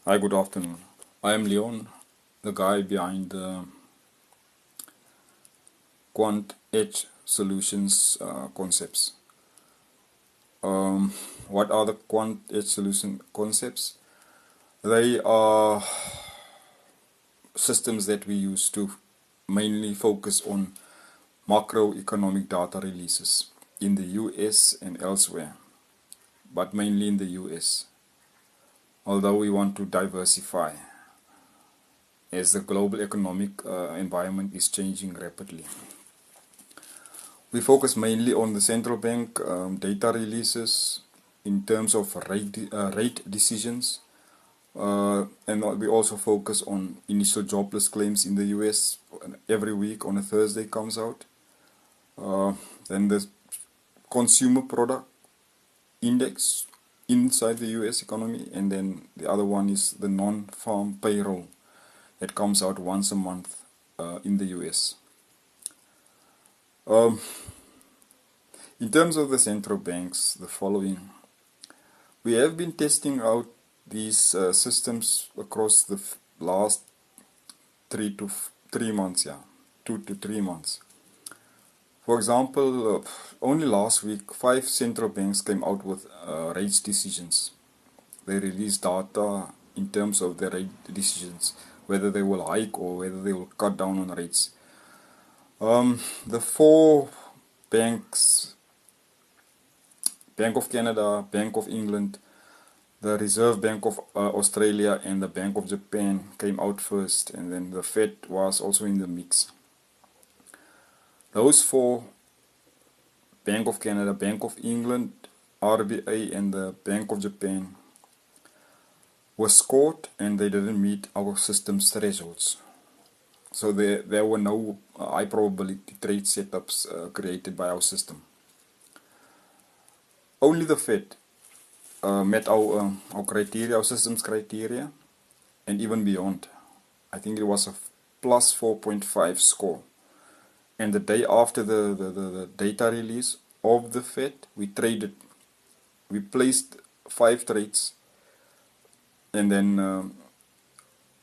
Hi, good afternoon. I am Leon, the guy behind the Quant Edge Solutions concepts. What are the Quant Edge Solution concepts? They are systems that we use to mainly focus on macroeconomic data releases in the US and elsewhere, but mainly in the US, although we want to diversify as the global economic environment is changing rapidly. We focus mainly on the central bank data releases in terms of rate decisions, and we also focus on initial jobless claims in the US. Every week on a Thursday comes out. Then the consumer product index inside the US economy, and then the other one is the non-farm payroll that comes out once a month in the US. In terms of the central banks, the following. We have been testing out these systems across the last 2 to 3 months. For example, only last week, 5 central banks came out with rates decisions. They released data in terms of their rate decisions, whether they will hike or whether they will cut down on rates. The 4 banks, Bank of Canada, Bank of England, the Reserve Bank of Australia and the Bank of Japan came out first, and then the Fed was also in the mix. Those 4, Bank of Canada, Bank of England, RBA and the Bank of Japan, were scored and they didn't meet our system's thresholds. So there were no high probability trade setups created by our system. Only the Fed met our criteria, our system's criteria, and even beyond. I think it was a plus 4.5 score. And the day after the data release of the Fed, we placed 5 trades, and then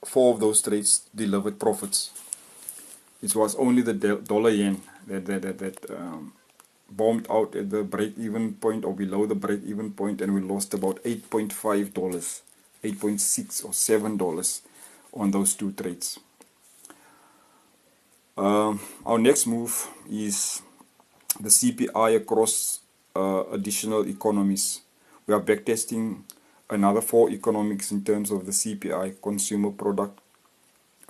4 of those trades delivered profits. It was only the dollar yen that bombed out at the break-even point or below the break-even point, and we lost about $8.5, $8.6 or $7 on those 2 trades. Our next move is the CPI across additional economies. We are backtesting another 4 economics in terms of the CPI, Consumer Product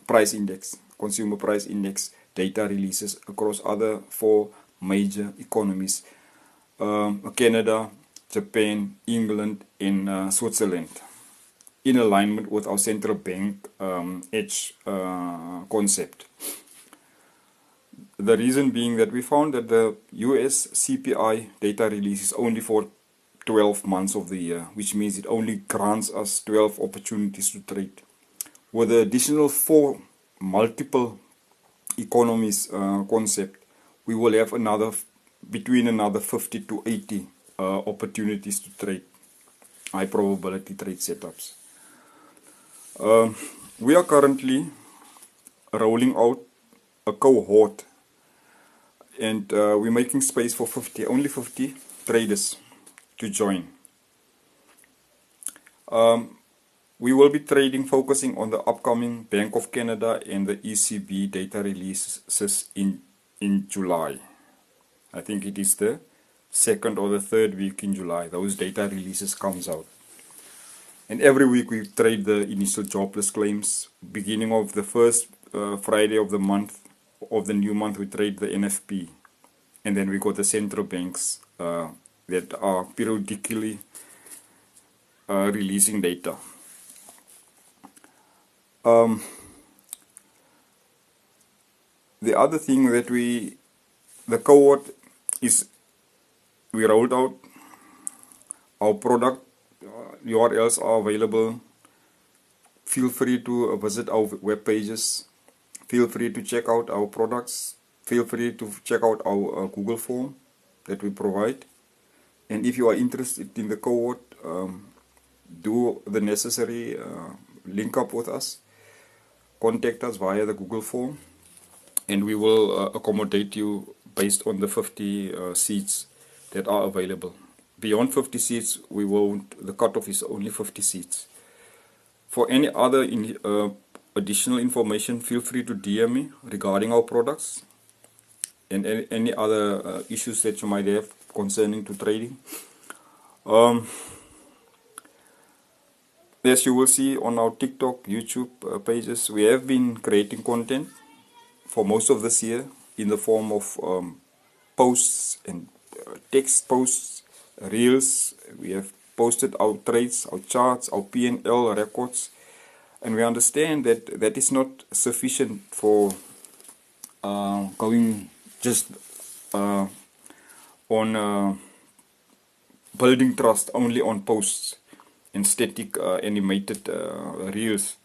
Price Index, Consumer Price Index data releases across other 4 major economies, Canada, Japan, England, and Switzerland, in alignment with our central bank edge concept. The reason being that we found that the US CPI data release is only for 12 months of the year, which means it only grants us 12 opportunities to trade. With the additional 4 multiple economies concept, we will have between another 50 to 80 opportunities to trade, high probability trade setups. We are currently rolling out a cohort, and we're making space for only 50 traders to join. We will be trading, focusing on the upcoming Bank of Canada and the ECB data releases in July. I think it is the 2nd or the 3rd week in July. Those data releases comes out. And every week we trade the initial jobless claims. Beginning of the first Friday of the month, of the new month, we trade the NFP. And then we got the central banks that are periodically releasing data. The other thing that the cohort is, we rolled out our product. URLs are available. Feel free to visit our web pages. Feel free to check out our products. Feel free to check out our Google form that we provide. And if you are interested in the cohort, do the necessary link up with us, contact us via the Google form, and we will accommodate you based on the 50 seats that are available. Beyond 50 seats, we won't. The cutoff is only 50 seats. For any other additional information, feel free to DM me regarding our products and any other issues that you might have concerning to trading. As you will see on our TikTok, YouTube pages, we have been creating content for most of this year in the form of posts and text posts, reels. We have posted our trades, our charts, our P&L records, and we understand that that is not sufficient for going just on building trust only on posts and static animated reels.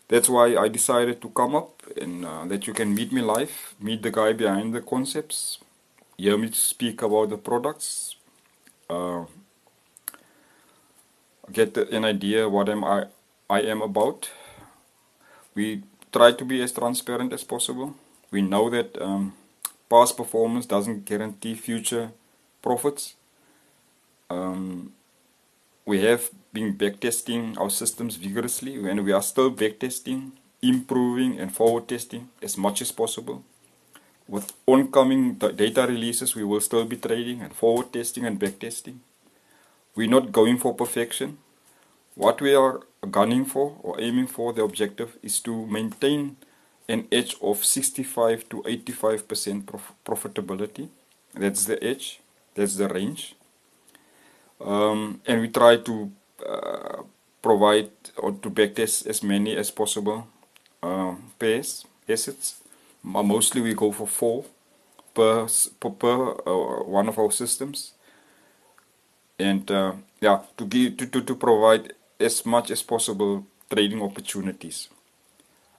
That's why I decided to come up and that you can meet me live, meet the guy behind the concepts, hear me speak about the products, get an idea what I am about. We try to be as transparent as possible. We know that past performance doesn't guarantee future profits. We have been backtesting our systems vigorously, and we are still backtesting, improving and forward testing as much as possible. With oncoming data releases, we will still be trading and forward testing and backtesting. We're not going for perfection. What we are gunning for or aiming for, the objective is to maintain an edge of 65 to 85% profitability. That's the edge, that's the range. And we try to provide or to backtest as many as possible pairs, assets. Mostly we go for 4 per one of our systems. And yeah, to provide as much as possible trading opportunities.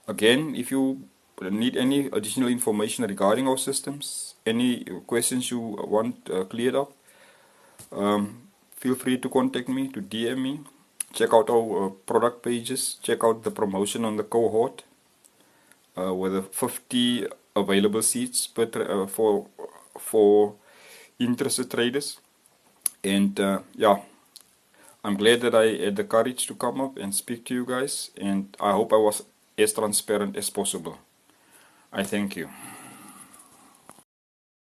Again, if you need any additional information regarding our systems, any questions you want cleared up, feel free to contact me, to DM me. Check out our product pages, check out the promotion on the Cohort with the 50 available seats per for interested traders. And yeah, I'm glad that I had the courage to come up and speak to you guys, and I hope I was as transparent as possible. I thank you.